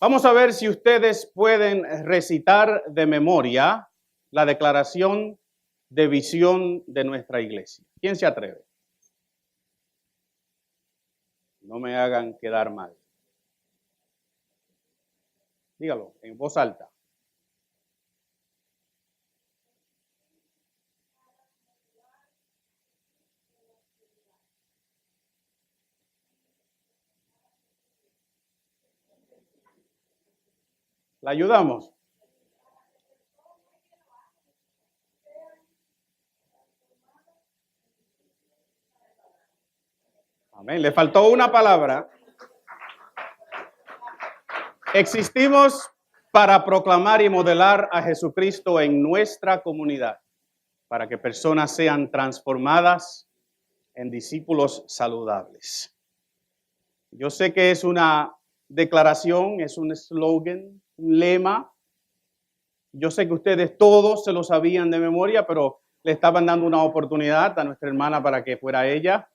Vamos a ver si ustedes pueden recitar de memoria la declaración de visión de nuestra iglesia. ¿Quién se atreve? No me hagan quedar mal. Dígalo en voz alta. ¿La ayudamos? Amén. Le faltó una palabra. Existimos para proclamar y modelar a Jesucristo en nuestra comunidad, para que personas sean transformadas en discípulos saludables. Yo sé que es una declaración, es un eslogan, un lema. Yo sé que ustedes todos se lo sabían de memoria, pero le estaban dando una oportunidad a nuestra hermana para que fuera ella.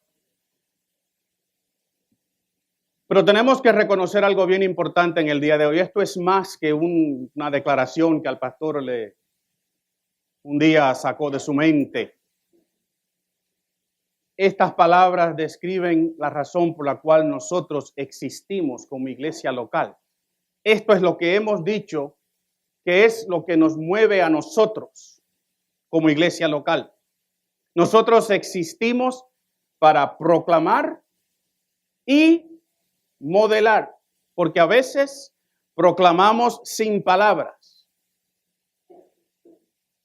Pero tenemos que reconocer algo bien importante en el día de hoy. Esto es más que una declaración que al pastor un día sacó de su mente. Estas palabras describen la razón por la cual nosotros existimos como iglesia local. Esto es lo que hemos dicho que es lo que nos mueve a nosotros como iglesia local. Nosotros existimos para proclamar y modelar, porque a veces proclamamos sin palabras.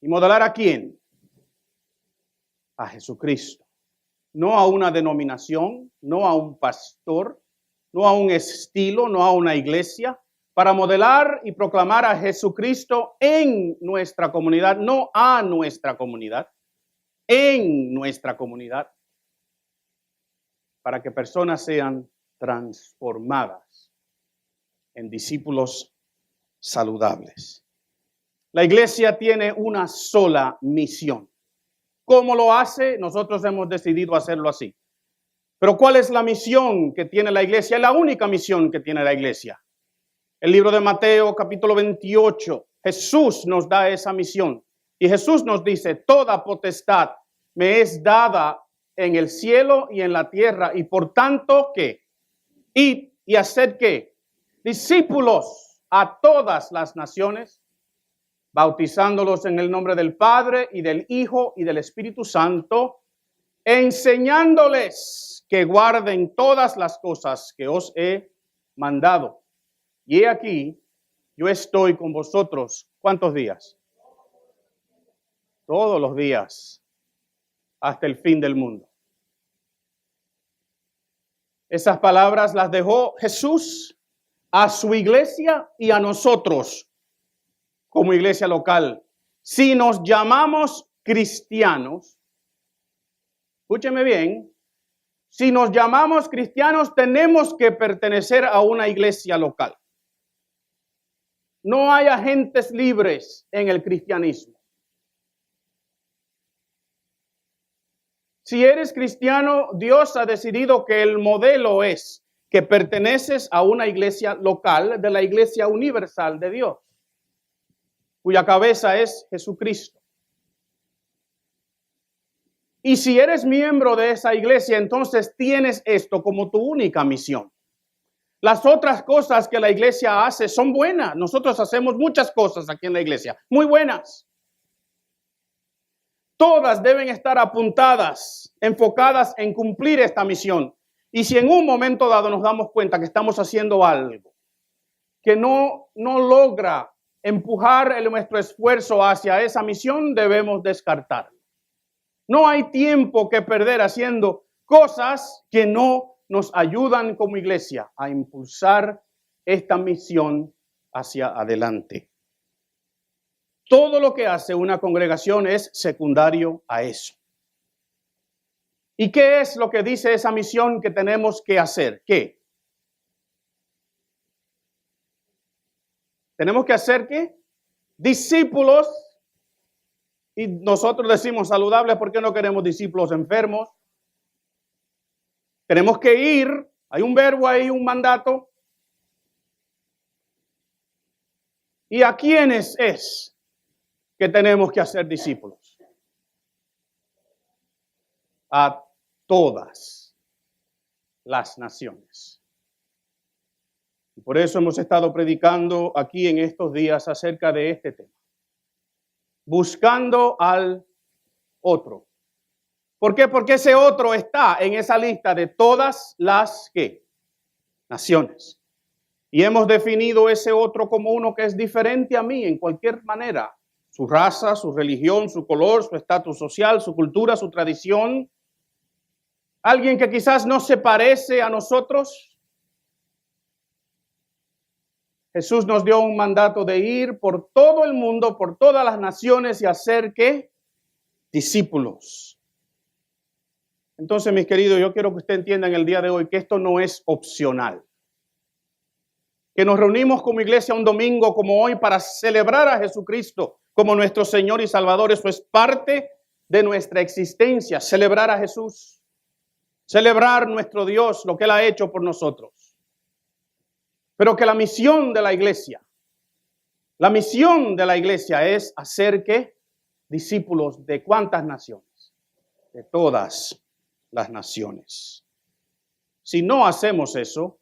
¿Y modelar a quién? A Jesucristo. No a una denominación, no a un pastor, no a un estilo, no a una iglesia. Para modelar y proclamar a Jesucristo en nuestra comunidad, no a nuestra comunidad, en nuestra comunidad, para que personas sean transformadas en discípulos saludables. La iglesia tiene una sola misión. ¿Cómo lo hace? Nosotros hemos decidido hacerlo así. Pero ¿cuál es la misión que tiene la iglesia? Es la única misión que tiene la iglesia. El libro de Mateo, capítulo 28, Jesús nos da esa misión. Y Jesús nos dice, toda potestad me es dada en el cielo y en la tierra. Y por tanto, ¿qué? Id y haced ¿qué? Discípulos a todas las naciones, bautizándolos en el nombre del Padre y del Hijo y del Espíritu Santo, enseñándoles que guarden todas las cosas que os he mandado. Y he aquí, yo estoy con vosotros, ¿cuántos días? Todos los días, hasta el fin del mundo. Esas palabras las dejó Jesús a su iglesia y a nosotros como iglesia local. Si nos llamamos cristianos, escúcheme bien, si nos llamamos cristianos tenemos que pertenecer a una iglesia local. No hay agentes libres en el cristianismo. Si eres cristiano, Dios ha decidido que el modelo es que perteneces a una iglesia local de la iglesia universal de Dios, cuya cabeza es Jesucristo. Y si eres miembro de esa iglesia, entonces tienes esto como tu única misión. Las otras cosas que la iglesia hace son buenas. Nosotros hacemos muchas cosas aquí en la iglesia, muy buenas. Todas deben estar apuntadas, enfocadas en cumplir esta misión. Y si en un momento dado nos damos cuenta que estamos haciendo algo que no logra empujar nuestro esfuerzo hacia esa misión, debemos descartarlo. No hay tiempo que perder haciendo cosas que no nos ayudan como iglesia a impulsar esta misión hacia adelante. Todo lo que hace una congregación es secundario a eso. ¿Y qué es lo que dice esa misión que tenemos que hacer? ¿Qué? Tenemos que hacer ¿qué? Discípulos. Y nosotros decimos saludables porque no queremos discípulos enfermos. Tenemos que ir, hay un verbo ahí, un mandato. ¿Y a quiénes es que tenemos que hacer discípulos? A todas las naciones. Y por eso hemos estado predicando aquí en estos días acerca de este tema. Buscando al otro. ¿Por qué? Porque ese otro está en esa lista de todas las ¿qué? Naciones. Y hemos definido ese otro como uno que es diferente a mí en cualquier manera. Su raza, su religión, su color, su estatus social, su cultura, su tradición. Alguien que quizás no se parece a nosotros. Jesús nos dio un mandato de ir por todo el mundo, por todas las naciones y hacer ¿qué? Discípulos. Entonces, mis queridos, yo quiero que usted entienda en el día de hoy que esto no es opcional. Que nos reunimos como iglesia un domingo como hoy para celebrar a Jesucristo como nuestro Señor y Salvador. Eso es parte de nuestra existencia, celebrar a Jesús, celebrar nuestro Dios, lo que Él ha hecho por nosotros. Pero que la misión de la iglesia es hacer ¿qué? Discípulos de ¿cuántas naciones? De todas las naciones. Si no hacemos eso,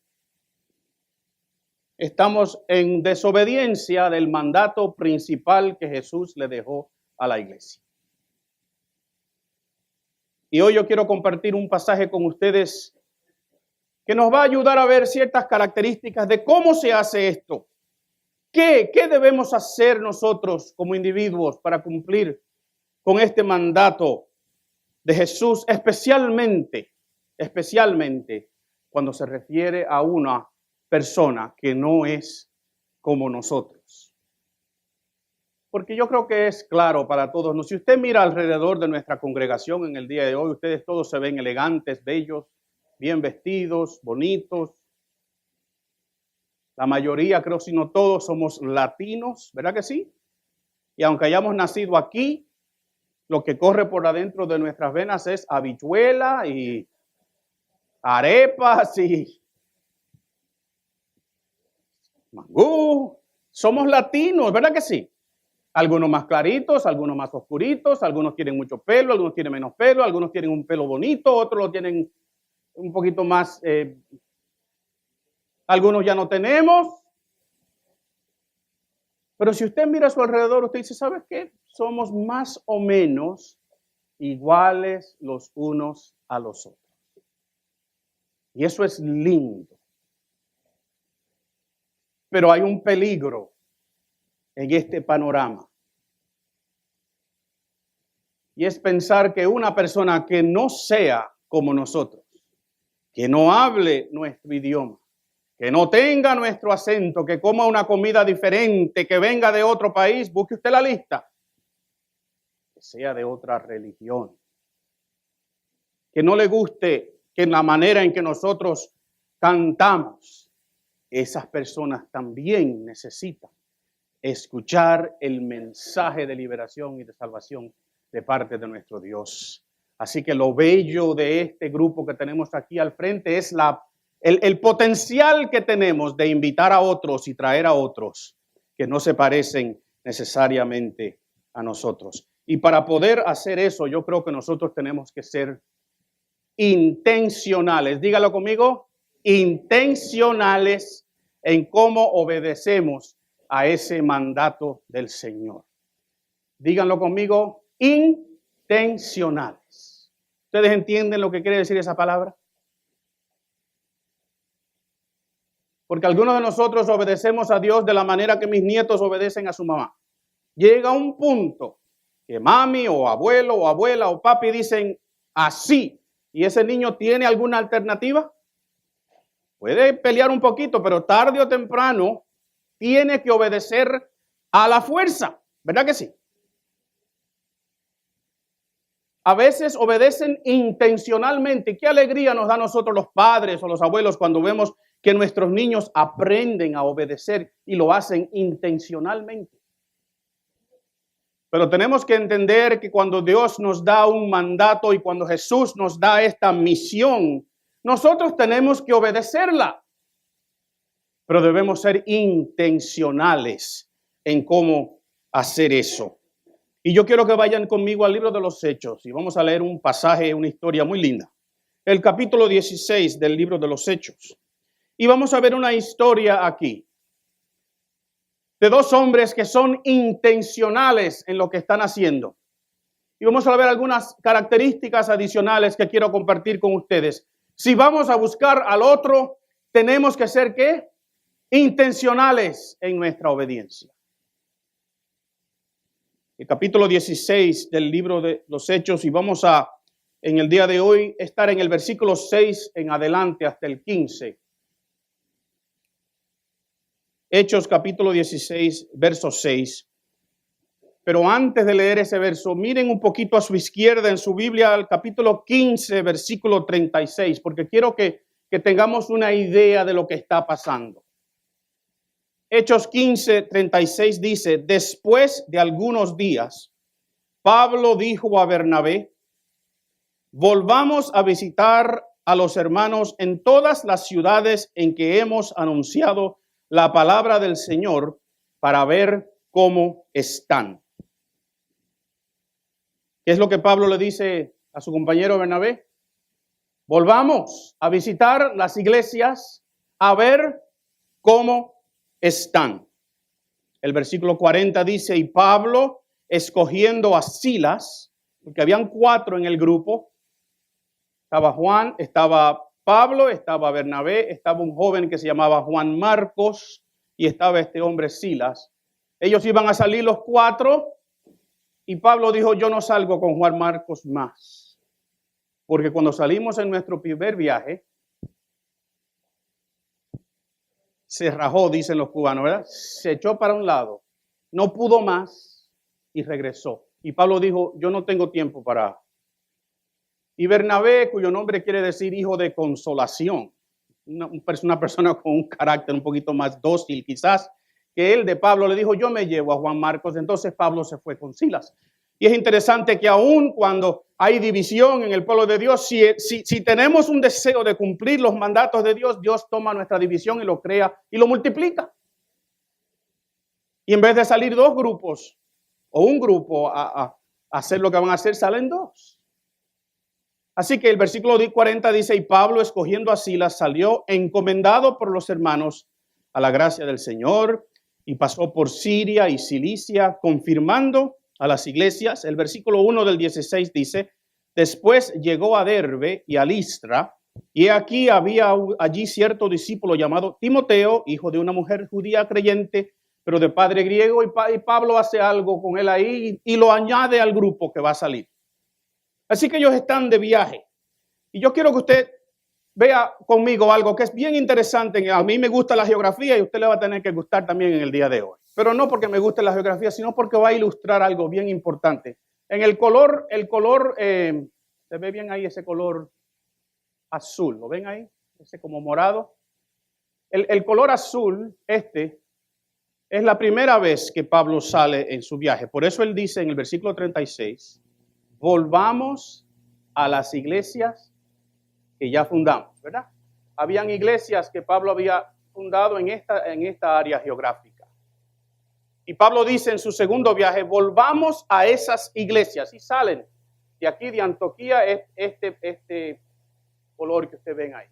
estamos en desobediencia del mandato principal que Jesús le dejó a la iglesia. Y hoy yo quiero compartir un pasaje con ustedes que nos va a ayudar a ver ciertas características de cómo se hace esto. ¿Qué debemos hacer nosotros como individuos para cumplir con este mandato de Jesús, especialmente cuando se refiere a una persona que no es como nosotros? Porque yo creo que es claro para todos. Si usted mira alrededor de nuestra congregación en el día de hoy, ustedes todos se ven elegantes, bellos, bien vestidos, bonitos. La mayoría, creo si no todos, somos latinos, ¿verdad que sí? Y aunque hayamos nacido aquí, lo que corre por adentro de nuestras venas es habichuela y arepas y mangú. Somos latinos, ¿verdad que sí? Algunos más claritos, algunos más oscuritos, algunos tienen mucho pelo, algunos tienen menos pelo, algunos tienen un pelo bonito, otros lo tienen un poquito más, algunos ya no tenemos. Pero si usted mira a su alrededor, usted dice, ¿sabe qué? Somos más o menos iguales los unos a los otros. Y eso es lindo. Pero hay un peligro en este panorama. Y es pensar que una persona que no sea como nosotros, que no hable nuestro idioma, que no tenga nuestro acento, que coma una comida diferente, que venga de otro país, busque usted la lista, que sea de otra religión, que no le guste que la manera en que nosotros cantamos, esas personas también necesitan escuchar el mensaje de liberación y de salvación de parte de nuestro Dios. Así que lo bello de este grupo que tenemos aquí al frente es el potencial que tenemos de invitar a otros y traer a otros que no se parecen necesariamente a nosotros. Y para poder hacer eso, yo creo que nosotros tenemos que ser intencionales. Dígalo conmigo, intencionales en cómo obedecemos a ese mandato del Señor. Díganlo conmigo, intencionales. ¿Ustedes entienden lo que quiere decir esa palabra? Porque algunos de nosotros obedecemos a Dios de la manera que mis nietos obedecen a su mamá. Llega un punto que mami o abuelo o abuela o papi dicen así, y ese niño tiene alguna alternativa. Puede pelear un poquito, pero tarde o temprano tiene que obedecer a la fuerza, ¿verdad que sí? A veces obedecen intencionalmente. ¿Qué alegría nos da a nosotros los padres o los abuelos cuando vemos que nuestros niños aprenden a obedecer y lo hacen intencionalmente? Pero tenemos que entender que cuando Dios nos da un mandato y cuando Jesús nos da esta misión, nosotros tenemos que obedecerla. Pero debemos ser intencionales en cómo hacer eso. Y yo quiero que vayan conmigo al libro de los Hechos y vamos a leer un pasaje, una historia muy linda. El capítulo 16 del libro de los Hechos. Y vamos a ver una historia aquí de dos hombres que son intencionales en lo que están haciendo. Y vamos a ver algunas características adicionales que quiero compartir con ustedes. Si vamos a buscar al otro, tenemos que ser, ¿qué? Intencionales en nuestra obediencia. El capítulo 16 del libro de los Hechos, y vamos a, en el día de hoy, estar en el versículo 6 en adelante hasta el 15. Hechos capítulo 16, verso 6. Pero antes de leer ese verso, miren un poquito a su izquierda en su Biblia, al capítulo 15, versículo 36, porque quiero que tengamos una idea de lo que está pasando. Hechos 15, 36 dice, después de algunos días, Pablo dijo a Bernabé, volvamos a visitar a los hermanos en todas las ciudades en que hemos anunciado la palabra del Señor para ver cómo están. ¿Qué es lo que Pablo le dice a su compañero Bernabé? Volvamos a visitar las iglesias a ver cómo están. El versículo 40 dice, y Pablo, escogiendo a Silas, porque habían 4 en el grupo, estaba Juan, estaba Pablo, estaba Bernabé, estaba un joven que se llamaba Juan Marcos y estaba este hombre Silas. Ellos iban a salir los 4 y Pablo dijo, yo no salgo con Juan Marcos más. Porque cuando salimos en nuestro primer viaje, se rajó, dicen los cubanos, ¿verdad? Se echó para un lado, no pudo más y regresó. Y Pablo dijo, yo no tengo tiempo para... Y Bernabé, cuyo nombre quiere decir hijo de consolación, una persona con un carácter un poquito más dócil quizás que él de Pablo, le dijo, yo me llevo a Juan Marcos. Entonces Pablo se fue con Silas. Y es interesante que aún cuando hay división en el pueblo de Dios, si tenemos un deseo de cumplir los mandatos de Dios, Dios toma nuestra división y lo crea y lo multiplica. Y en vez de salir 2 grupos o un grupo a hacer lo que van a hacer, salen 2. Así que el versículo 40 dice, y Pablo, escogiendo a Silas, salió encomendado por los hermanos a la gracia del Señor y pasó por Siria y Cilicia, confirmando a las iglesias. El versículo 1 del 16 dice, después llegó a Derbe y a Listra, y aquí había allí cierto discípulo llamado Timoteo, hijo de una mujer judía creyente, pero de padre griego, y Pablo hace algo con él ahí y lo añade al grupo que va a salir. Así que ellos están de viaje. Y yo quiero que usted vea conmigo algo que es bien interesante. A mí me gusta la geografía y a usted le va a tener que gustar también en el día de hoy. Pero no porque me guste la geografía, sino porque va a ilustrar algo bien importante. En el color, se ve bien ahí ese color azul. ¿Lo ven ahí? Ese como morado. El color azul, es la primera vez que Pablo sale en su viaje. Por eso él dice en el versículo 36, volvamos a las iglesias que ya fundamos, ¿verdad? Habían iglesias que Pablo había fundado en esta área geográfica. Y Pablo dice en su segundo viaje, volvamos a esas iglesias. Y salen de aquí de Antioquía este color que ustedes ven ahí.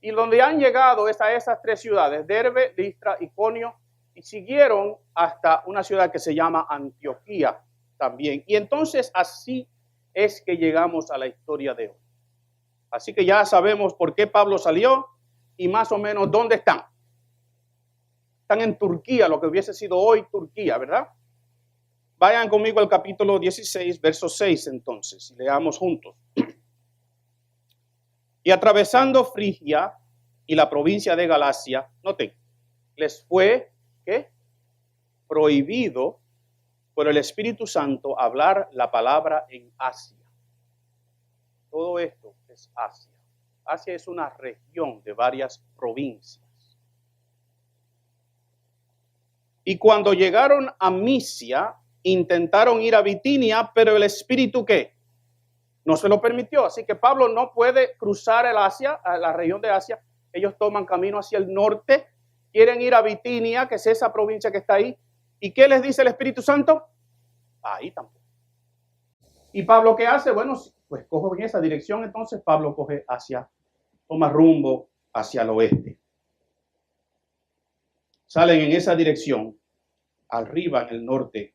Y donde han llegado es a esas 3 ciudades, Derbe, Listra, Iconio, y siguieron hasta una ciudad que se llama Antioquía también. Y entonces así es que llegamos a la historia de hoy. Así que ya sabemos por qué Pablo salió y más o menos dónde están. Están en Turquía, lo que hubiese sido hoy Turquía, ¿verdad? Vayan conmigo al capítulo 16, verso 6 entonces, y leamos juntos. Y atravesando Frigia y la provincia de Galacia, noten, les fue, ¿qué? Prohibido por el Espíritu Santo hablar la palabra en Asia. Todo esto es Asia. Asia es una región de varias provincias. Y cuando llegaron a Misia, intentaron ir a Bitinia, pero el Espíritu, ¿qué? No se lo permitió. Así que Pablo no puede cruzar el Asia, a la región de Asia. Ellos toman camino hacia el norte, quieren ir a Bitinia, que es esa provincia que está ahí, ¿Y qué les dice el Espíritu Santo? Ahí tampoco. ¿Y Pablo qué hace? Bueno, pues cojo en esa dirección, entonces Pablo toma rumbo hacia el oeste. Salen en esa dirección, arriba en el norte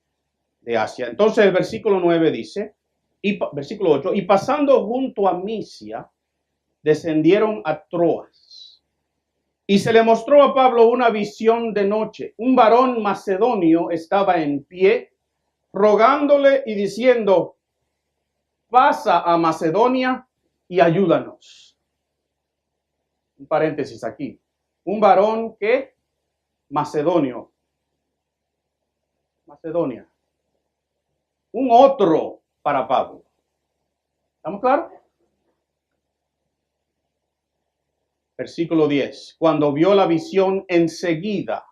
de Asia. Entonces el versículo 9 dice, versículo 8, y pasando junto a Misia, descendieron a Troas. Y se le mostró a Pablo una visión de noche. Un varón macedonio estaba en pie, rogándole y diciendo, pasa a Macedonia y ayúdanos. Un paréntesis aquí. Un varón que macedonio. Macedonia. Un otro para Pablo. ¿Estamos claros? Versículo 10. Cuando vio la visión, enseguida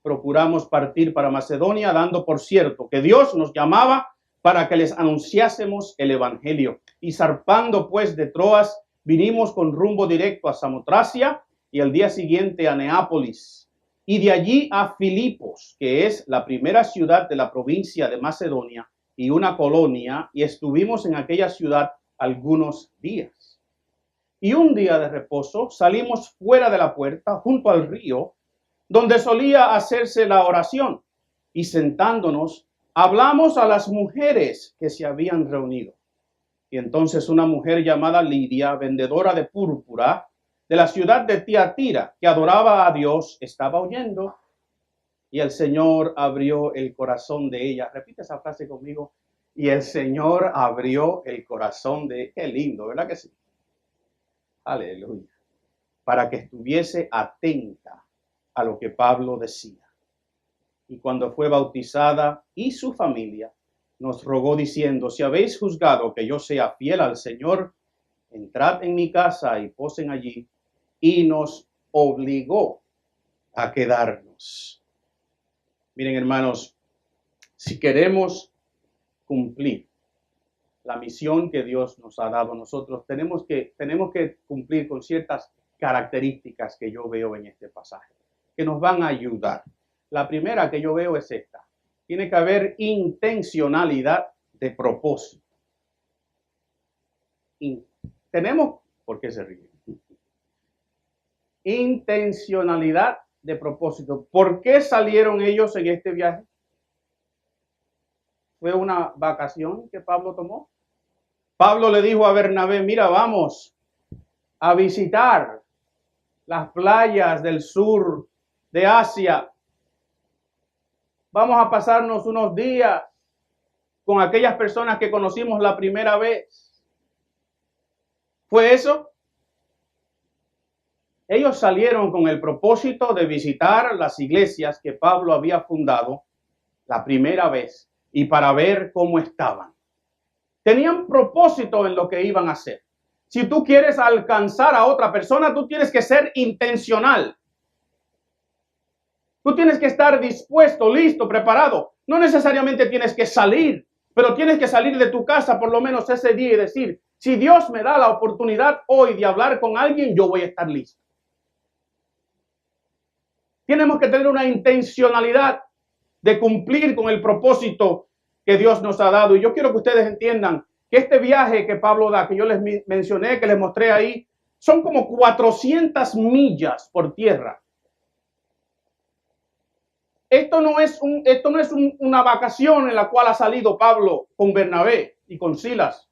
procuramos partir para Macedonia, dando por cierto que Dios nos llamaba para que les anunciásemos el evangelio. Y zarpando pues de Troas, vinimos con rumbo directo a Samotracia y el día siguiente a Neápolis. Y de allí a Filipos, que es la primera ciudad de la provincia de Macedonia y una colonia, y estuvimos en aquella ciudad algunos días. Y un día de reposo salimos fuera de la puerta, junto al río, donde solía hacerse la oración, y sentándonos, hablamos a las mujeres que se habían reunido. Y entonces una mujer llamada Lidia, vendedora de púrpura, de la ciudad de Tiatira, que adoraba a Dios, estaba oyendo, y el Señor abrió el corazón de ella. Repite esa frase conmigo. Y el Señor abrió el corazón de ella. Qué lindo, ¿verdad que sí? Aleluya. Para que estuviese atenta a lo que Pablo decía. Y cuando fue bautizada y su familia, nos rogó diciendo, si habéis juzgado que yo sea fiel al Señor, entrad en mi casa y posen allí. Y nos obligó a quedarnos. Miren, hermanos, si queremos cumplir la misión que Dios nos ha dado a nosotros, tenemos que cumplir con ciertas características que yo veo en este pasaje, que nos van a ayudar. La primera que yo veo es esta. Tiene que haber intencionalidad de propósito. ¿Por qué se ríe? Intencionalidad de propósito. ¿Por qué salieron ellos en este viaje? ¿Fue una vacación que Pablo tomó? Pablo le dijo a Bernabé, mira, vamos a visitar las playas del sur de Asia. Vamos a pasarnos unos días con aquellas personas que conocimos la primera vez. ¿Fue eso? Ellos salieron con el propósito de visitar las iglesias que Pablo había fundado la primera vez y para ver cómo estaban. Tenían propósito en lo que iban a hacer. Si tú quieres alcanzar a otra persona, tú tienes que ser intencional. Tú tienes que estar dispuesto, listo, preparado. No necesariamente tienes que salir, pero tienes que salir de tu casa por lo menos ese día y decir, si Dios me da la oportunidad hoy de hablar con alguien, yo voy a estar listo. Tenemos que tener una intencionalidad de cumplir con el propósito que Dios nos ha dado. Y yo quiero que ustedes entiendan que este viaje que Pablo da, que yo les mencioné, que les mostré ahí, son como 400 millas por tierra. Esto no es una vacación en la cual ha salido Pablo con Bernabé y con Silas.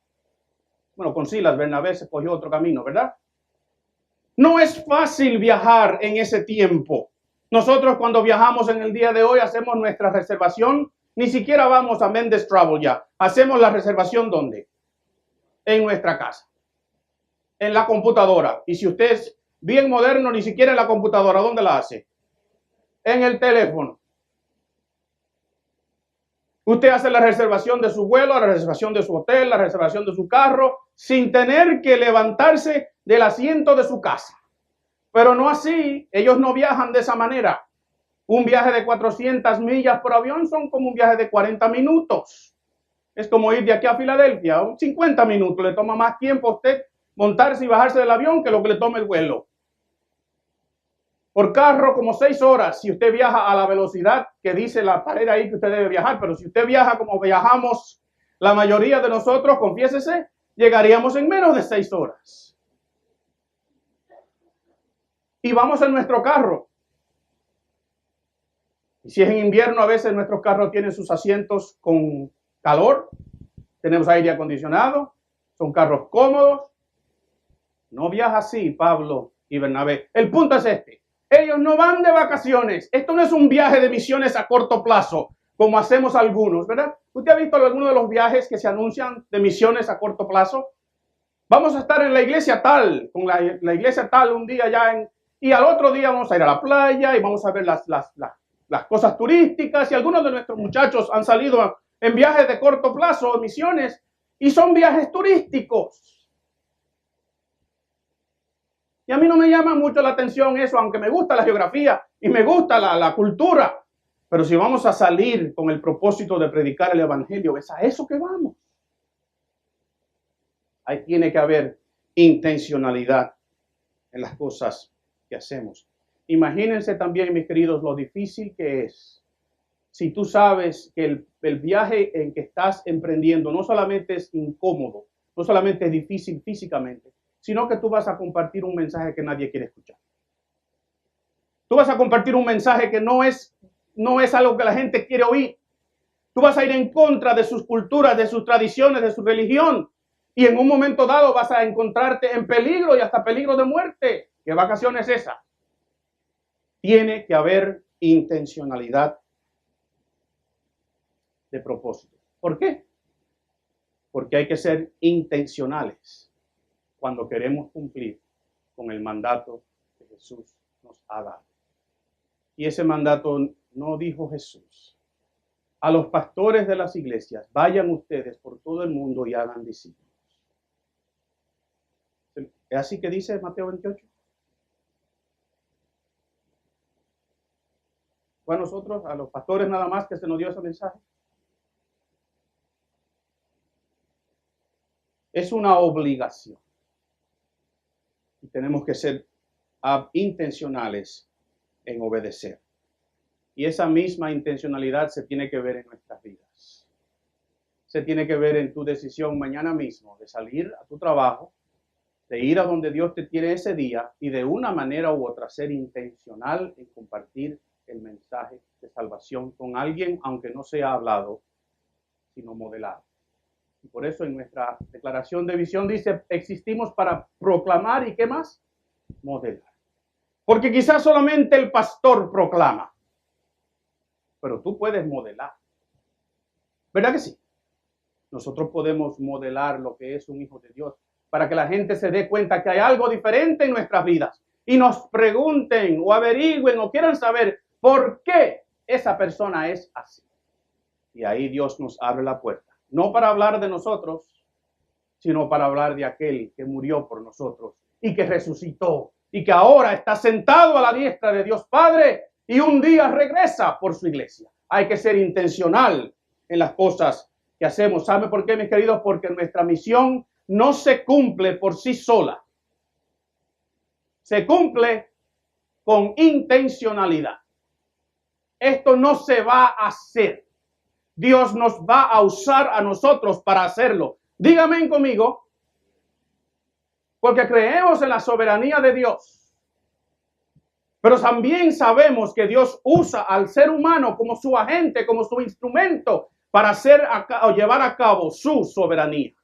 Bueno, con Silas, Bernabé se cogió otro camino, ¿verdad? No es fácil viajar en ese tiempo. Nosotros cuando viajamos en el día de hoy hacemos nuestra reservación, ni siquiera vamos a Mendes Travel ya. Hacemos la reservación ¿dónde? En nuestra casa, en la computadora. Y si usted es bien moderno, ni siquiera en la computadora, ¿dónde la hace? En el teléfono. Usted hace la reservación de su vuelo, la reservación de su hotel, la reservación de su carro, sin tener que levantarse del asiento de su casa. Pero no así, ellos no viajan de esa manera. Un viaje de 400 millas por avión son como un viaje de 40 minutos. Es como ir de aquí a Filadelfia, 50 minutos. Le toma más tiempo a usted montarse y bajarse del avión que lo que le toma el vuelo. Por carro como 6 horas si usted viaja a la velocidad que dice la pared ahí que usted debe viajar. Pero si usted viaja como viajamos la mayoría de nosotros, confiésese, llegaríamos en menos de 6 horas. Y vamos en nuestro carro. Y si es en invierno, a veces nuestros carros tienen sus asientos con calor. Tenemos aire acondicionado. Son carros cómodos. No viaja así Pablo y Bernabé. El punto es este. Ellos no van de vacaciones. Esto no es un viaje de misiones a corto plazo, como hacemos algunos, ¿verdad? ¿Usted ha visto alguno de los viajes que se anuncian de misiones a corto plazo? Vamos a estar en la iglesia tal, con la iglesia tal un día ya, y al otro día vamos a ir a la playa y vamos a ver las cosas turísticas. Y algunos de nuestros muchachos han salido en viajes de corto plazo, misiones, y son viajes turísticos. Y a mí no me llama mucho la atención eso, aunque me gusta la geografía y me gusta la cultura. Pero si vamos a salir con el propósito de predicar el evangelio, es a eso que vamos. Ahí tiene que haber intencionalidad en las cosas que hacemos. Imagínense también, mis queridos, lo difícil que es. Si tú sabes que el viaje en que estás emprendiendo no solamente es incómodo, no solamente es difícil físicamente, sino que tú vas a compartir un mensaje que nadie quiere escuchar. Tú vas a compartir un mensaje que no es algo que la gente quiere oír. Tú vas a ir en contra de sus culturas, de sus tradiciones, de su religión. Y en un momento dado vas a encontrarte en peligro y hasta peligro de muerte. ¿Qué vacación es esa? Tiene que haber intencionalidad de propósito. ¿Por qué? Porque hay que ser intencionales cuando queremos cumplir con el mandato que Jesús nos ha dado. Y ese mandato no dijo Jesús: a los pastores de las iglesias, vayan ustedes por todo el mundo y hagan discípulos. ¿Es así que dice Mateo 28? ¿Fue a nosotros, a los pastores nada más, que se nos dio ese mensaje? Es una obligación. Y tenemos que ser intencionales en obedecer. Y esa misma intencionalidad se tiene que ver en nuestras vidas. Se tiene que ver en tu decisión mañana mismo de salir a tu trabajo, de ir a donde Dios te tiene ese día y de una manera u otra ser intencional en compartir el mensaje de salvación con alguien, aunque no sea hablado, sino modelado. Y por eso en nuestra declaración de visión dice: existimos para proclamar y ¿qué más? Modelar. Porque quizás solamente el pastor proclama, pero tú puedes modelar. ¿Verdad que sí? Nosotros podemos modelar lo que es un hijo de Dios para que la gente se dé cuenta que hay algo diferente en nuestras vidas y nos pregunten o averigüen o quieran saber por qué esa persona es así. Y ahí Dios nos abre la puerta. No para hablar de nosotros, sino para hablar de aquel que murió por nosotros y que resucitó y que ahora está sentado a la diestra de Dios Padre y un día regresa por su iglesia. Hay que ser intencional en las cosas que hacemos. ¿Sabe por qué, mis queridos? Porque nuestra misión no se cumple por sí sola. Se cumple con intencionalidad. Esto no se va a hacer. Dios nos va a usar a nosotros para hacerlo. Dígame conmigo, porque creemos en la soberanía de Dios. Pero también sabemos que Dios usa al ser humano como su agente, como su instrumento para llevar a cabo su soberanía.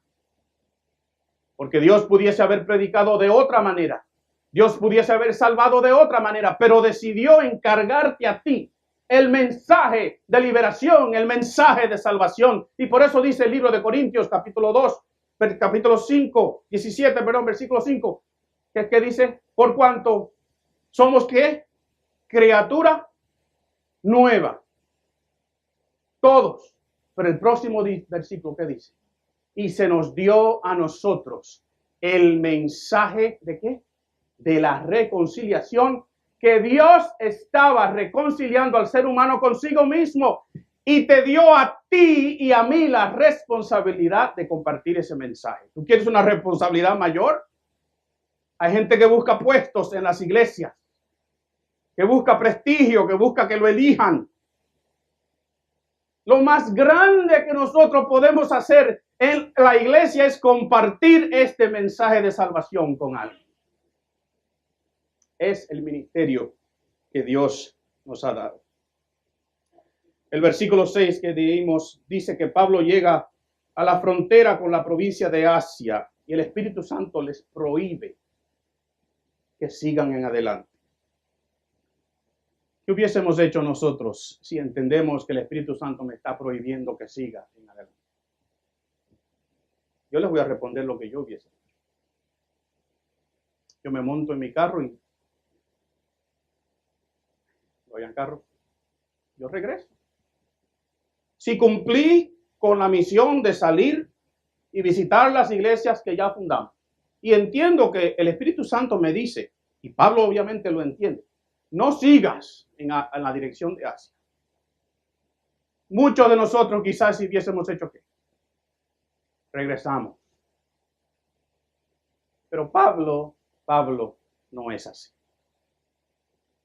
Porque Dios pudiese haber predicado de otra manera. Dios pudiese haber salvado de otra manera, pero decidió encargarte a ti el mensaje de liberación, el mensaje de salvación. Y por eso dice el libro de Corintios, capítulo 2, capítulo 5, 17, versículo 5, que dice: por cuanto somos ¿qué? Criatura nueva. Todos. Pero el próximo versículo, ¿qué dice? Y se nos dio a nosotros el mensaje ¿de qué? De la reconciliación, que Dios estaba reconciliando al ser humano consigo mismo y te dio a ti y a mí la responsabilidad de compartir ese mensaje. ¿Tú quieres una responsabilidad mayor? Hay gente que busca puestos en las iglesias. que busca prestigio, que busca que lo elijan. Lo más grande que nosotros podemos hacer en la iglesia es compartir este mensaje de salvación con alguien. Es el ministerio que Dios nos ha dado. El versículo 6 que leímos dice que Pablo llega a la frontera con la provincia de Asia y el Espíritu Santo les prohíbe que sigan en adelante. ¿Qué hubiésemos hecho nosotros si entendemos que el Espíritu Santo me está prohibiendo que siga en adelante? Yo les voy a responder lo que yo hubiese hecho. Yo me monto en mi carro y voy en carro. Yo regreso. Si cumplí con la misión de salir y visitar las iglesias que ya fundamos, y entiendo que el Espíritu Santo me dice, y Pablo obviamente lo entiende, no sigas en la dirección de Asia. Muchos de nosotros quizás si hubiésemos hecho ¿qué? Regresamos. Pero Pablo no es así.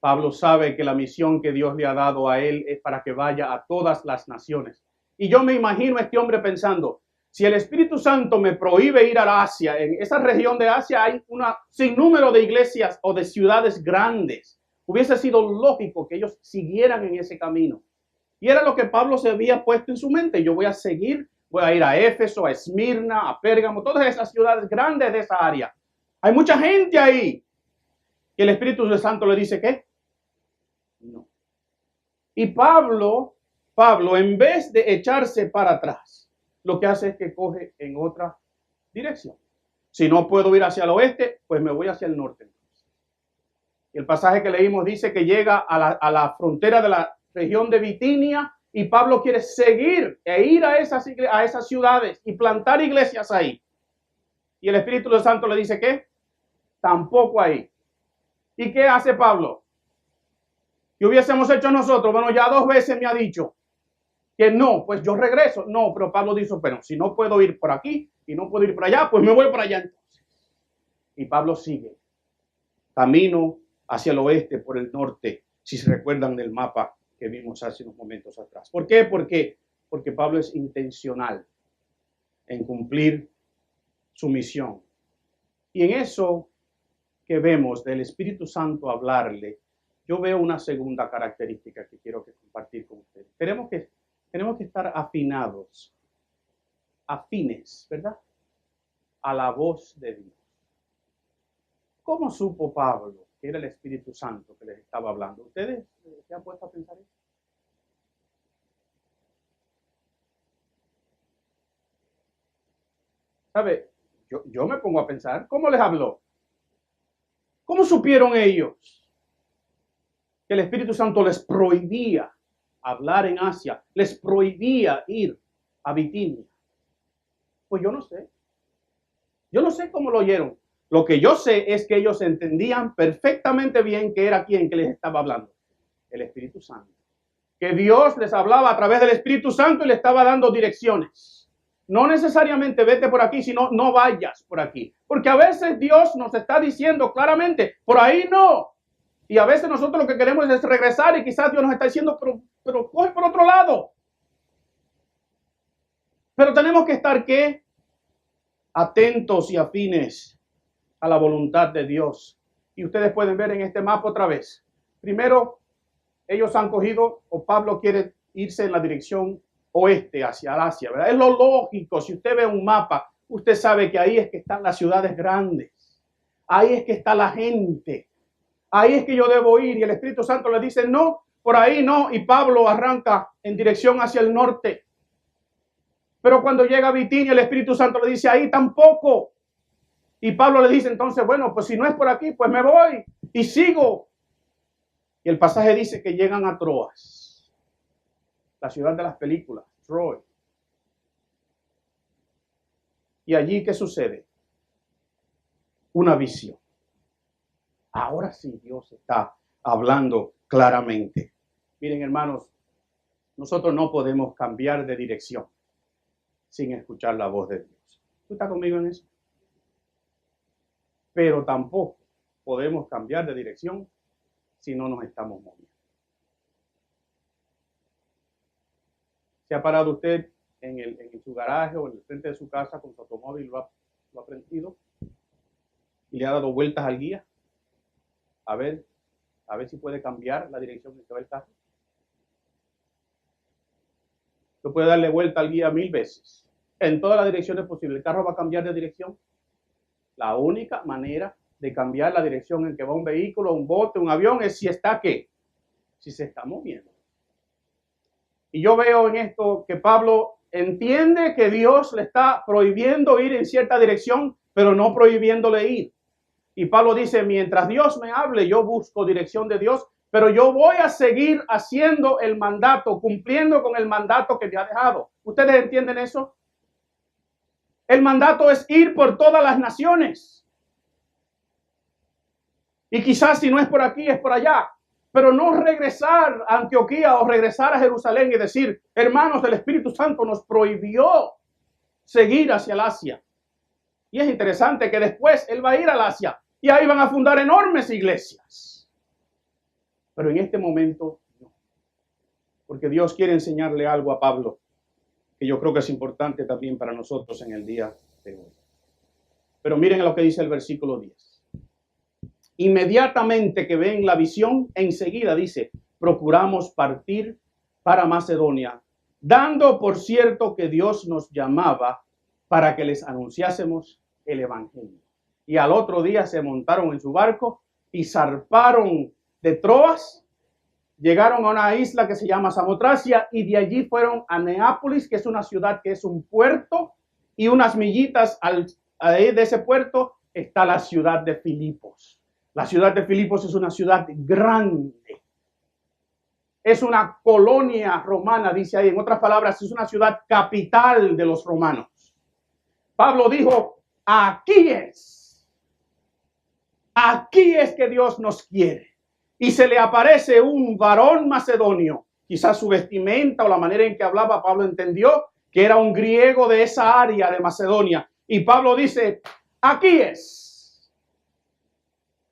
Pablo sabe que la misión que Dios le ha dado a él es para que vaya a todas las naciones. Y yo me imagino a este hombre pensando, si el Espíritu Santo me prohíbe ir a Asia, en esa región de Asia hay un sinnúmero de iglesias o de ciudades grandes. Hubiese sido lógico que ellos siguieran en ese camino. Y era lo que Pablo se había puesto en su mente. Yo voy a seguir, voy a ir a Éfeso, a Esmirna, a Pérgamo, todas esas ciudades grandes de esa área. Hay mucha gente ahí. Y el Espíritu Santo le dice, ¿qué? No. Y Pablo, en vez de echarse para atrás, lo que hace es que coge en otra dirección. Si no puedo ir hacia el oeste, pues me voy hacia el norte. Y el pasaje que leímos dice que llega a la frontera de la región de Bitinia y Pablo quiere seguir e ir a esas ciudades y plantar iglesias ahí. Y el Espíritu Santo le dice ¿qué? Tampoco ahí. ¿Y qué hace Pablo? ¿Qué hubiésemos hecho nosotros? Bueno, ya 2 veces me ha dicho que no, pues yo regreso. No, pero Pablo dice, pero si no puedo ir por aquí y no puedo ir por allá, pues me voy por allá entonces. Y Pablo sigue camino hacia el oeste por el norte, si se recuerdan del mapa que vimos hace unos momentos atrás. ¿Por qué? Porque Pablo es intencional en cumplir su misión. Y en eso que vemos del Espíritu Santo hablarle, yo veo una segunda característica que quiero compartir con ustedes. Tenemos que estar afines, ¿verdad? A la voz de Dios. ¿Cómo supo Pablo que era el Espíritu Santo que les estaba hablando? ¿Ustedes se han puesto a pensar eso? ¿Sabe? Yo me pongo a pensar, ¿cómo les habló? ¿Cómo supieron ellos que el Espíritu Santo les prohibía hablar en Asia, les prohibía ir a Bitinia? Pues yo no sé. Yo no sé cómo lo oyeron. Lo que yo sé es que ellos entendían perfectamente bien que era quien que les estaba hablando. El Espíritu Santo. Que Dios les hablaba a través del Espíritu Santo y les estaba dando direcciones. No necesariamente vete por aquí, sino no vayas por aquí. Porque a veces Dios nos está diciendo claramente, por ahí no. Y a veces nosotros lo que queremos es regresar y quizás Dios nos está diciendo, pero coge por otro lado. Pero tenemos que estar, ¿qué? Atentos y afines a la voluntad de Dios. Y ustedes pueden ver en este mapa otra vez. Primero, ellos han cogido, o Pablo quiere irse en la dirección oeste, hacia Asia, ¿verdad? Es lo lógico. Si usted ve un mapa, usted sabe que ahí es que están las ciudades grandes. Ahí es que está la gente. Ahí es que yo debo ir. Y el Espíritu Santo le dice, no, por ahí no. Y Pablo arranca en dirección hacia el norte. Pero cuando llega a Bitinia, el Espíritu Santo le dice, ahí tampoco. Y Pablo le dice entonces, bueno, pues si no es por aquí, pues me voy y sigo. Y el pasaje dice que llegan a Troas, la ciudad de las películas, Troy. Y allí, ¿qué sucede? Una visión. Ahora sí Dios está hablando claramente. Miren, hermanos, nosotros no podemos cambiar de dirección sin escuchar la voz de Dios. ¿Tú estás conmigo en eso? Pero tampoco podemos cambiar de dirección si no nos estamos moviendo. ¿Se ha parado usted en su garaje o en el frente de su casa con su automóvil, lo ha prendido y le ha dado vueltas al guía? A ver si puede cambiar la dirección en que va el carro. Usted puede darle vuelta al guía 1000 veces, en todas las direcciones posibles. ¿El carro va a cambiar de dirección? La única manera de cambiar la dirección en que va un vehículo, un bote, un avión, es si está ¿qué? Si se está moviendo. Y yo veo en esto que Pablo entiende que Dios le está prohibiendo ir en cierta dirección, pero no prohibiéndole ir. Y Pablo dice, mientras Dios me hable, yo busco dirección de Dios, pero yo voy a seguir haciendo el mandato, cumpliendo con el mandato que me ha dejado. ¿Ustedes entienden eso? El mandato es ir por todas las naciones. Y quizás si no es por aquí, es por allá. Pero no regresar a Antioquía o regresar a Jerusalén y decir, hermanos, el Espíritu Santo nos prohibió seguir hacia el Asia. Y es interesante que después él va a ir al Asia y ahí van a fundar enormes iglesias. Pero en este momento no. Porque Dios quiere enseñarle algo a Pablo que yo creo que es importante también para nosotros en el día de hoy. Pero miren lo que dice el versículo 10. Inmediatamente que ven la visión, enseguida dice, procuramos partir para Macedonia, dando por cierto que Dios nos llamaba para que les anunciásemos el evangelio. Y al otro día se montaron en su barco y zarparon de Troas, llegaron a una isla que se llama Samotracia y de allí fueron a Neápolis, que es una ciudad que es un puerto, y unas millitas de ese puerto está la ciudad de Filipos. La ciudad de Filipos es una ciudad grande. Es una colonia romana, dice ahí. En otras palabras, es una ciudad capital de los romanos. Pablo dijo, aquí es que Dios nos quiere. Y se le aparece un varón macedonio. Quizás su vestimenta o la manera en que hablaba, Pablo entendió que era un griego de esa área de Macedonia. Y Pablo dice, aquí es.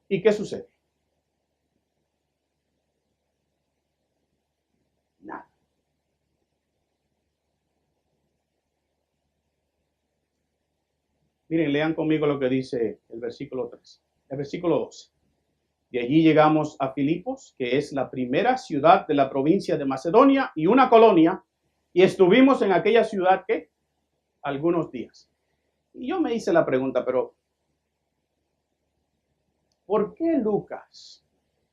¿Y qué sucede? Nada. Miren, lean conmigo lo que dice el versículo 3. El versículo 12. De allí llegamos a Filipos, que es la primera ciudad de la provincia de Macedonia y una colonia, y estuvimos en aquella ciudad que algunos días. Y yo me hice la pregunta, pero ¿por qué Lucas,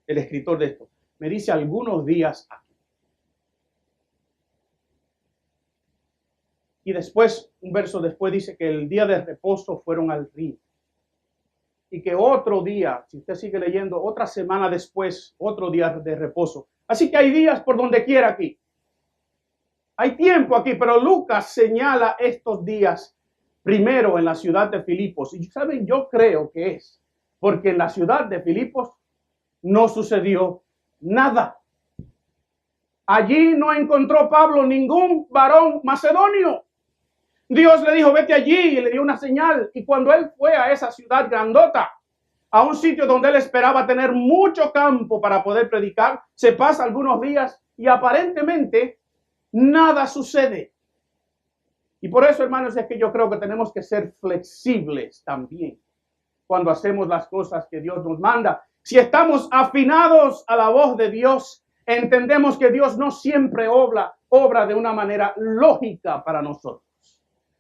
el escritor de esto, me dice algunos días aquí? Y después, un verso después dice que el día de reposo fueron al río. Y que otro día, si usted sigue leyendo, otra semana después, otro día de reposo. Así que hay días por donde quiera aquí. Hay tiempo aquí, pero Lucas señala estos días primero en la ciudad de Filipos. Y saben, yo creo que es porque en la ciudad de Filipos no sucedió nada. Allí no encontró Pablo ningún varón macedonio. Dios le dijo, vete allí, y le dio una señal. Y cuando él fue a esa ciudad grandota, a un sitio donde él esperaba tener mucho campo para poder predicar, se pasa algunos días y aparentemente nada sucede. Y por eso, hermanos, es que yo creo que tenemos que ser flexibles también cuando hacemos las cosas que Dios nos manda. Si estamos afinados a la voz de Dios, entendemos que Dios no siempre obra de una manera lógica para nosotros.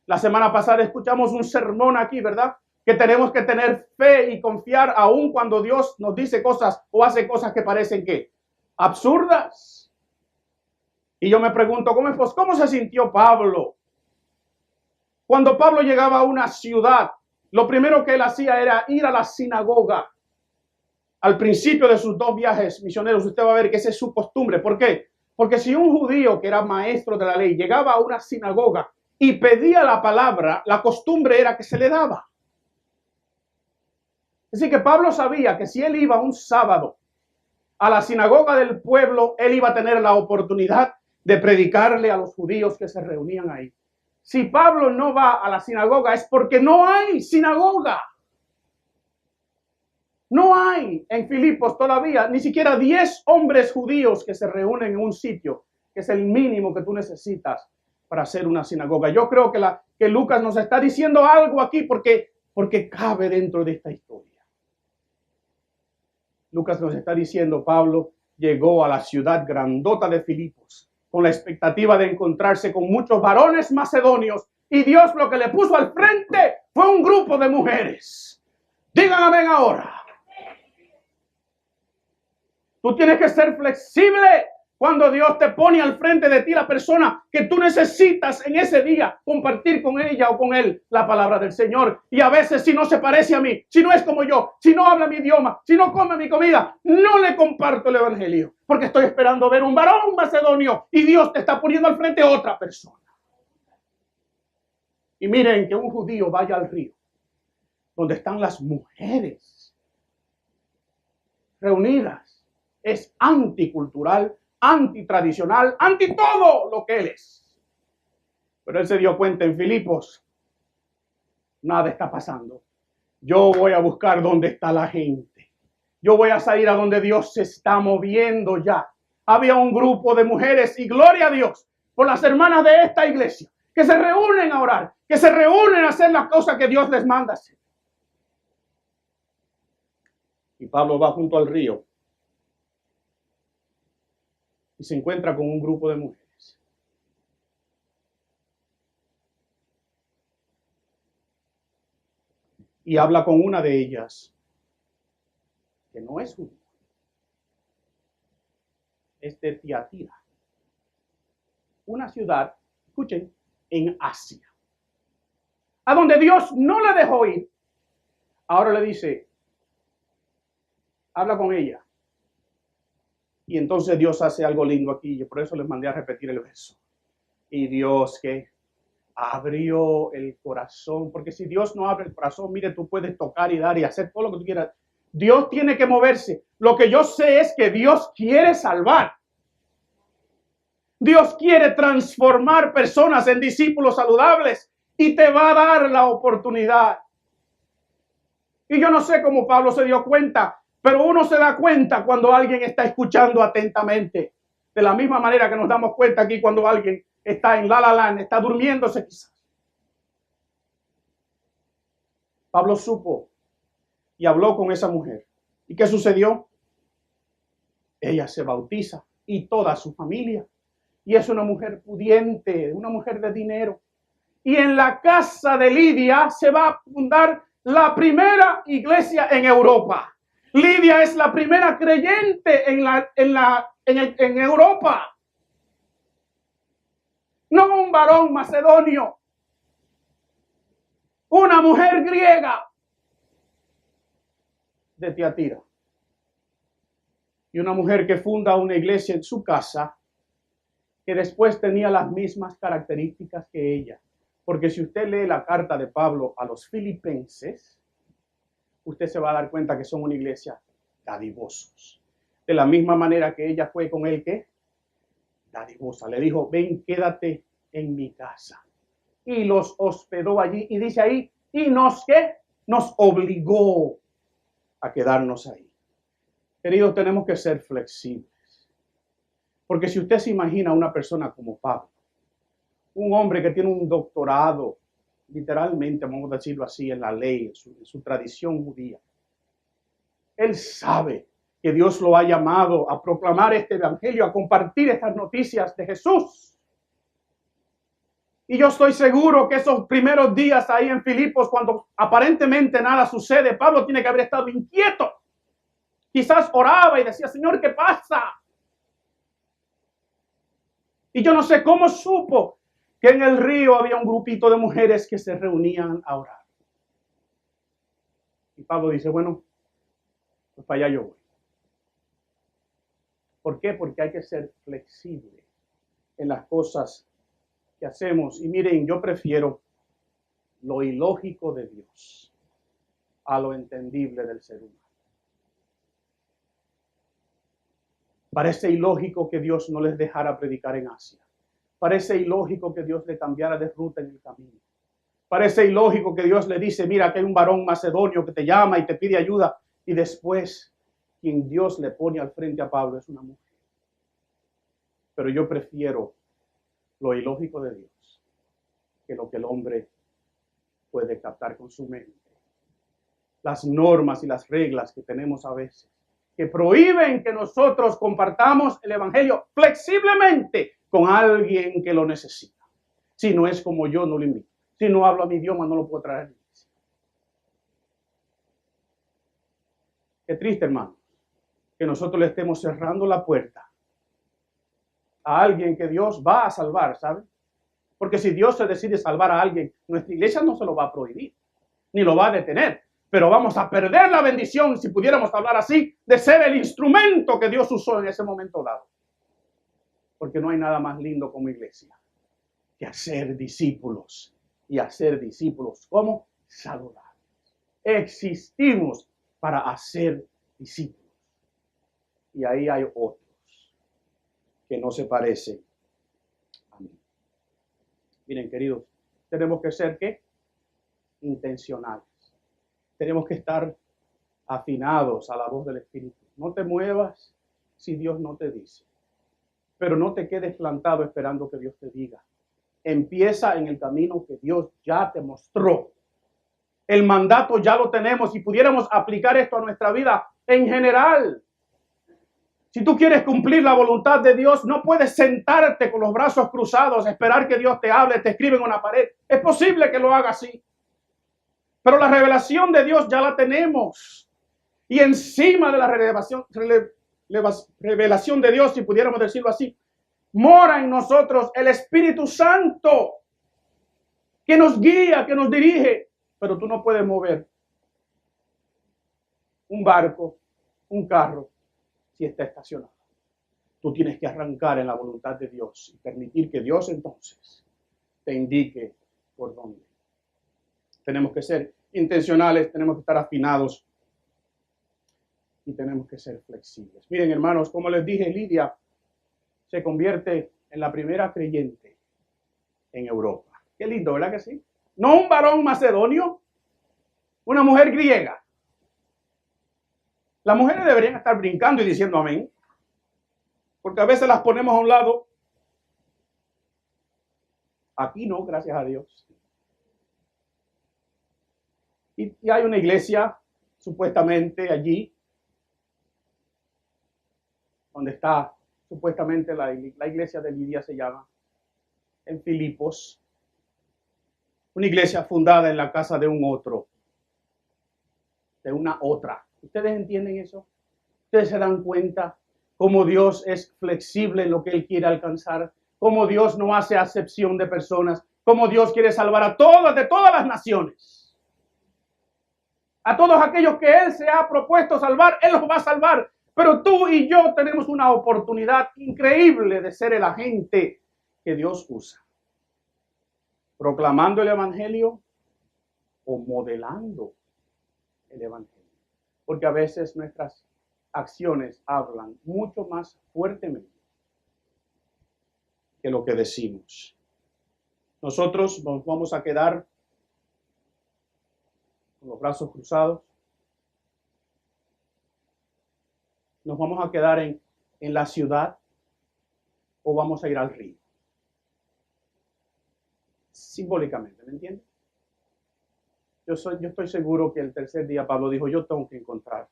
La semana pasada escuchamos un sermón aquí, ¿verdad? Que tenemos que tener fe y confiar aún cuando Dios nos dice cosas o hace cosas que parecen ¿qué? Absurdas. Y yo me pregunto, ¿cómo se sintió Pablo? Cuando Pablo llegaba a una ciudad, lo primero que él hacía era ir a la sinagoga. Al principio de sus 2 viajes misioneros, usted va a ver que esa es su costumbre. ¿Por qué? Porque si un judío que era maestro de la ley llegaba a una sinagoga y pedía la palabra, la costumbre era que se le daba. Así que Pablo sabía que si él iba un sábado a la sinagoga del pueblo, él iba a tener la oportunidad de predicarle a los judíos que se reunían ahí. Si Pablo no va a la sinagoga es porque no hay sinagoga. No hay en Filipos todavía ni siquiera 10 hombres judíos que se reúnen en un sitio, que es el mínimo que tú necesitas para hacer una sinagoga. Yo creo que Lucas nos está diciendo algo aquí porque cabe dentro de esta historia. Lucas nos está diciendo, Pablo llegó a la ciudad grandota de Filipos con la expectativa de encontrarse con muchos varones macedonios, y Dios lo que le puso al frente fue un grupo de mujeres. Digan amén ahora. Tú tienes que ser flexible cuando Dios te pone al frente de ti la persona que tú necesitas en ese día compartir con ella o con él la palabra del Señor. Y a veces, si no se parece a mí, si no es como yo, si no habla mi idioma, si no come mi comida, no le comparto el evangelio, porque estoy esperando ver un varón macedonio y Dios te está poniendo al frente a otra persona. Y miren, que un judío vaya al río donde están las mujeres reunidas es anticultural, antitradicional, anti todo lo que él es. Pero él se dio cuenta en Filipos, nada está pasando. Yo voy a buscar dónde está la gente. Yo voy a salir a donde Dios se está moviendo ya. Había un grupo de mujeres, y gloria a Dios por las hermanas de esta iglesia, que se reúnen a orar, que se reúnen a hacer las cosas que Dios les manda hacer. Y Pablo va junto al río y se encuentra con un grupo de mujeres. Y habla con una de ellas, que no es judía, es de Tiatira, una ciudad, escuchen, en Asia, a donde Dios no le dejó ir. Ahora le dice, habla con ella. Y entonces Dios hace algo lindo aquí. Yo por eso les mandé a repetir el verso. Y Dios que abrió el corazón. Porque si Dios no abre el corazón, mire, tú puedes tocar y dar y hacer todo lo que tú quieras. Dios tiene que moverse. Lo que yo sé es que Dios quiere salvar. Dios quiere transformar personas en discípulos saludables y te va a dar la oportunidad. Y yo no sé cómo Pablo se dio cuenta, pero uno se da cuenta cuando alguien está escuchando atentamente. De la misma manera que nos damos cuenta aquí cuando alguien está en la land, está durmiéndose quizás. Pablo supo y habló con esa mujer. ¿Y qué sucedió? Ella se bautiza y toda su familia. Y es una mujer pudiente, una mujer de dinero. Y en la casa de Lidia se va a fundar la primera iglesia en Europa. Lidia es la primera creyente en Europa. No un varón macedonio. Una mujer griega de Tiatira. Y una mujer que funda una iglesia en su casa, que después tenía las mismas características que ella. Porque si usted lee la carta de Pablo a los filipenses, usted se va a dar cuenta que son una iglesia dadivosos. De la misma manera que ella fue con él, ¿qué? Dadivosa. Le dijo, ven, quédate en mi casa. Y los hospedó allí. Y dice ahí, y nos, ¿qué? Nos obligó a quedarnos ahí. Queridos, tenemos que ser flexibles. Porque si usted se imagina una persona como Pablo, un hombre que tiene un doctorado, literalmente, vamos a decirlo así, en la ley, en su tradición judía. Él sabe que Dios lo ha llamado a proclamar este evangelio, a compartir estas noticias de Jesús. Y yo estoy seguro que esos primeros días ahí en Filipos, cuando aparentemente nada sucede, Pablo tiene que haber estado inquieto. Quizás oraba y decía, Señor, ¿qué pasa? Y yo no sé cómo supo que en el río había un grupito de mujeres que se reunían a orar. Y Pablo dice, bueno, pues para allá yo voy. ¿Por qué? Porque hay que ser flexible en las cosas que hacemos. Y miren, yo prefiero lo ilógico de Dios a lo entendible del ser humano. Parece ilógico que Dios no les dejara predicar en Asia. Parece ilógico que Dios le cambiara de ruta en el camino. Parece ilógico que Dios le dice, mira, que hay un varón macedonio que te llama y te pide ayuda. Y después, quien Dios le pone al frente a Pablo es una mujer. Pero yo prefiero lo ilógico de Dios que lo que el hombre puede captar con su mente. Las normas y las reglas que tenemos a veces, que prohíben que nosotros compartamos el evangelio flexiblemente con alguien que lo necesita. Si no es como yo, no lo invito. Si no hablo mi idioma, no lo puedo traer a la iglesia. Qué triste, hermano, que nosotros le estemos cerrando la puerta a alguien que Dios va a salvar, ¿sabe? Porque si Dios se decide salvar a alguien, nuestra iglesia no se lo va a prohibir, ni lo va a detener. Pero vamos a perder la bendición, si pudiéramos hablar así, de ser el instrumento que Dios usó en ese momento dado. Porque no hay nada más lindo como iglesia que hacer discípulos. Y hacer discípulos como saludables. Existimos para hacer discípulos. Y ahí hay otros que no se parecen a mí. Miren, queridos, tenemos que ser, ¿qué? Intencionales. Tenemos que estar afinados a la voz del Espíritu. No te muevas si Dios no te dice. Pero no te quedes plantado esperando que Dios te diga. Empieza en el camino que Dios ya te mostró. El mandato ya lo tenemos y pudiéramos aplicar esto a nuestra vida en general. Si tú quieres cumplir la voluntad de Dios, no puedes sentarte con los brazos cruzados, esperar que Dios te hable, te escribe en una pared. Es posible que lo haga así. Pero la revelación de Dios ya la tenemos. Y encima de la revelación de Dios, si pudiéramos decirlo así, mora en nosotros el Espíritu Santo, que nos guía, que nos dirige. Pero tú no puedes mover un barco, un carro, si está estacionado. Tú tienes que arrancar en la voluntad de Dios y permitir que Dios entonces te indique por dónde. Tenemos que ser intencionales, tenemos que estar afinados y tenemos que ser flexibles. Miren, hermanos, como les dije, Lidia se convierte en la primera creyente en Europa. Qué lindo, ¿verdad que sí? No un varón macedonio, una mujer griega. Las mujeres deberían estar brincando y diciendo amén, porque a veces las ponemos a un lado. Aquí no, gracias a Dios. Y hay una iglesia, supuestamente allí, donde está supuestamente la iglesia de Lidia, se llama, en Filipos. Una iglesia fundada en la casa de un otro, de una otra. ¿Ustedes entienden eso? ¿Ustedes se dan cuenta cómo Dios es flexible en lo que Él quiere alcanzar? Cómo Dios no hace acepción de personas. Cómo Dios quiere salvar a todas, de todas las naciones. A todos aquellos que Él se ha propuesto salvar, Él los va a salvar. Pero tú y yo tenemos una oportunidad increíble de ser el agente que Dios usa. Proclamando el Evangelio o modelando el Evangelio. Porque a veces nuestras acciones hablan mucho más fuertemente que lo que decimos. Nosotros nos vamos a quedar con los brazos cruzados. Nos vamos a quedar en la ciudad o vamos a ir al río. Simbólicamente, ¿me entiendes? Yo estoy seguro que el tercer día Pablo dijo, yo tengo que encontrar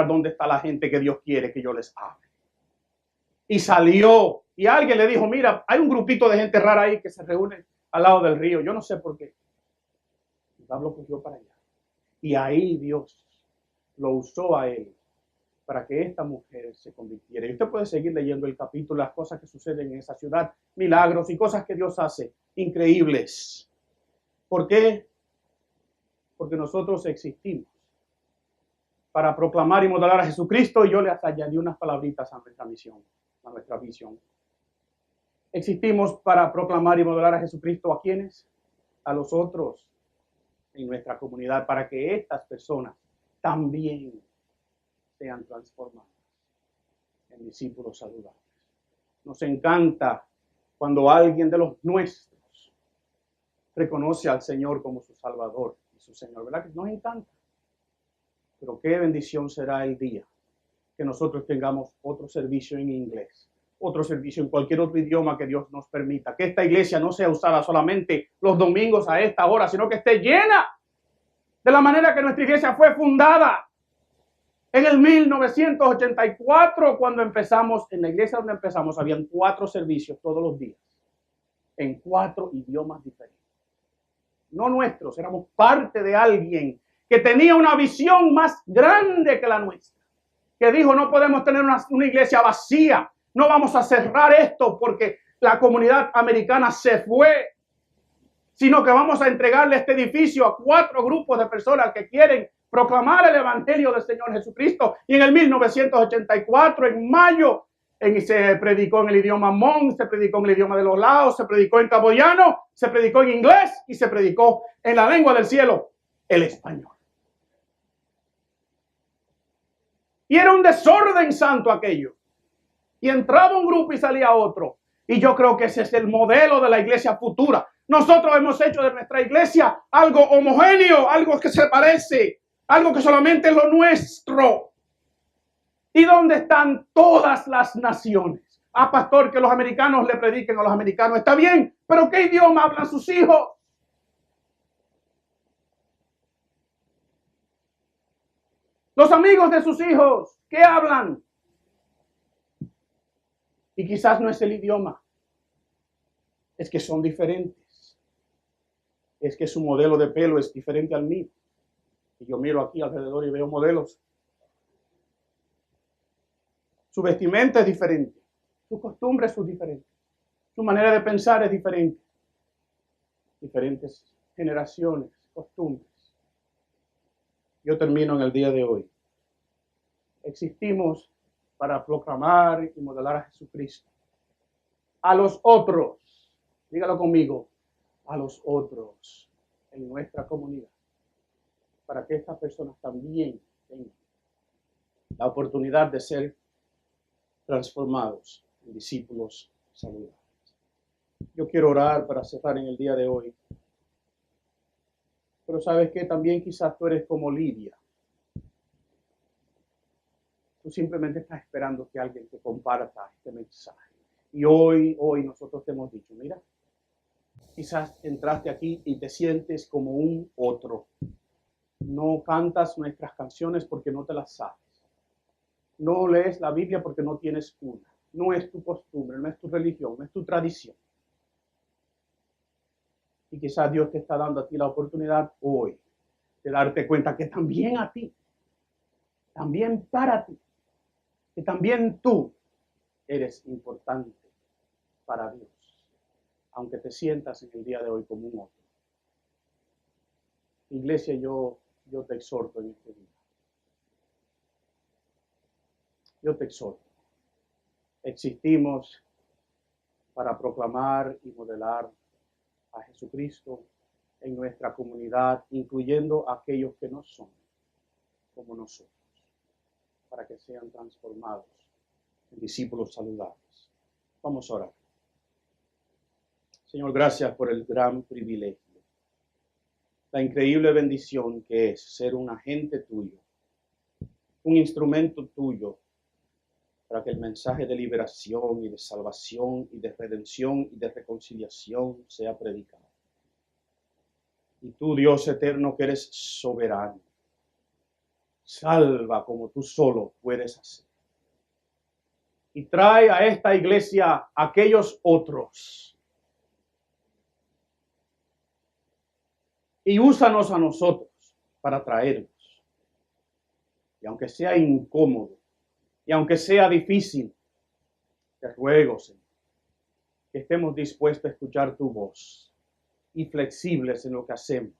dónde está la gente que Dios quiere que yo les hable. Y salió, y alguien le dijo, mira, hay un grupito de gente rara ahí que se reúne al lado del río, yo no sé por qué. Y Pablo cogió para allá. Y ahí Dios lo usó a él para que esta mujer se convirtiera. Y usted puede seguir leyendo el capítulo, las cosas que suceden en esa ciudad, milagros y cosas que Dios hace, increíbles. ¿Por qué? Porque nosotros existimos para proclamar y modelar a Jesucristo, y yo le añadí unas palabritas a nuestra misión, a nuestra visión. Existimos para proclamar y modelar a Jesucristo, ¿a quiénes? A los otros en nuestra comunidad, para que estas personas también sean transformadas en discípulos saludables. Nos encanta cuando alguien de los nuestros reconoce al Señor como su Salvador y su Señor, ¿verdad? Que nos encanta. Pero qué bendición será el día que nosotros tengamos otro servicio en inglés, otro servicio en cualquier otro idioma que Dios nos permita. Que esta iglesia no sea usada solamente los domingos a esta hora, sino que esté llena de la manera que nuestra iglesia fue fundada. En el 1984, cuando empezamos, en la iglesia donde empezamos, habían 4 servicios todos los días, en 4 idiomas diferentes. No nuestros, éramos parte de alguien que tenía una visión más grande que la nuestra, que dijo, no podemos tener una iglesia vacía, no vamos a cerrar esto porque la comunidad americana se fue, sino que vamos a entregarle este edificio a 4 grupos de personas que quieren proclamar el evangelio del Señor Jesucristo. Y en el 1984, en mayo, se predicó en el idioma Hmong, se predicó en el idioma de los laos, se predicó en camboyano, se predicó en inglés y se predicó en la lengua del cielo, el español. Y era un desorden santo aquello. Y entraba un grupo y salía otro. Y yo creo que ese es el modelo de la iglesia futura. Nosotros hemos hecho de nuestra iglesia algo homogéneo, algo que se parece, algo que solamente es lo nuestro. ¿Y dónde están todas las naciones? Ah, pastor, que los americanos le prediquen a los americanos. Está bien, pero ¿qué idioma hablan sus hijos? Los amigos de sus hijos, ¿qué hablan? Y quizás no es el idioma, es que son diferentes. Es que su modelo de pelo es diferente al mío. Y yo miro aquí alrededor y veo modelos. Su vestimenta es diferente, sus costumbres son diferentes, su manera de pensar es diferente. Diferentes generaciones, costumbres. Yo termino en el día de hoy. Existimos para proclamar y modelar a Jesucristo. A los otros, dígalo conmigo, a los otros en nuestra comunidad, para que estas personas también tengan la oportunidad de ser transformados en discípulos saludables. Yo quiero orar para cerrar en el día de hoy. Pero sabes que también quizás tú eres como Lidia. Tú simplemente estás esperando que alguien te comparta este mensaje. Y hoy nosotros te hemos dicho, mira, quizás entraste aquí y te sientes como un otro. No cantas nuestras canciones porque no te las sabes. No lees la Biblia porque no tienes una. No es tu costumbre, no es tu religión, no es tu tradición. Y quizás Dios te está dando a ti la oportunidad hoy de darte cuenta que también a ti, también para ti, que también tú eres importante para Dios, aunque te sientas en el día de hoy como un otro. Iglesia, yo te exhorto en este día. Yo te exhorto. Existimos para proclamar y modelar a Jesucristo en nuestra comunidad, incluyendo a aquellos que no son como nosotros, para que sean transformados en discípulos saludables. Vamos a orar. Señor, gracias por el gran privilegio, la increíble bendición que es ser un agente tuyo, un instrumento tuyo para que el mensaje de liberación y de salvación y de redención y de reconciliación sea predicado. Y tú, Dios eterno, que eres soberano, salva como tú solo puedes hacer. Y trae a esta iglesia a aquellos otros. Y úsanos a nosotros para traerlos. Y aunque sea incómodo, y aunque sea difícil, te ruego, Señor, que estemos dispuestos a escuchar tu voz y flexibles en lo que hacemos,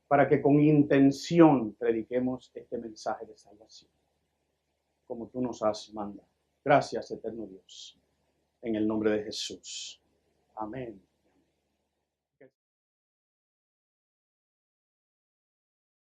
para que con intención prediquemos este mensaje de salvación, como tú nos has mandado. Gracias, eterno Dios, en el nombre de Jesús. Amén.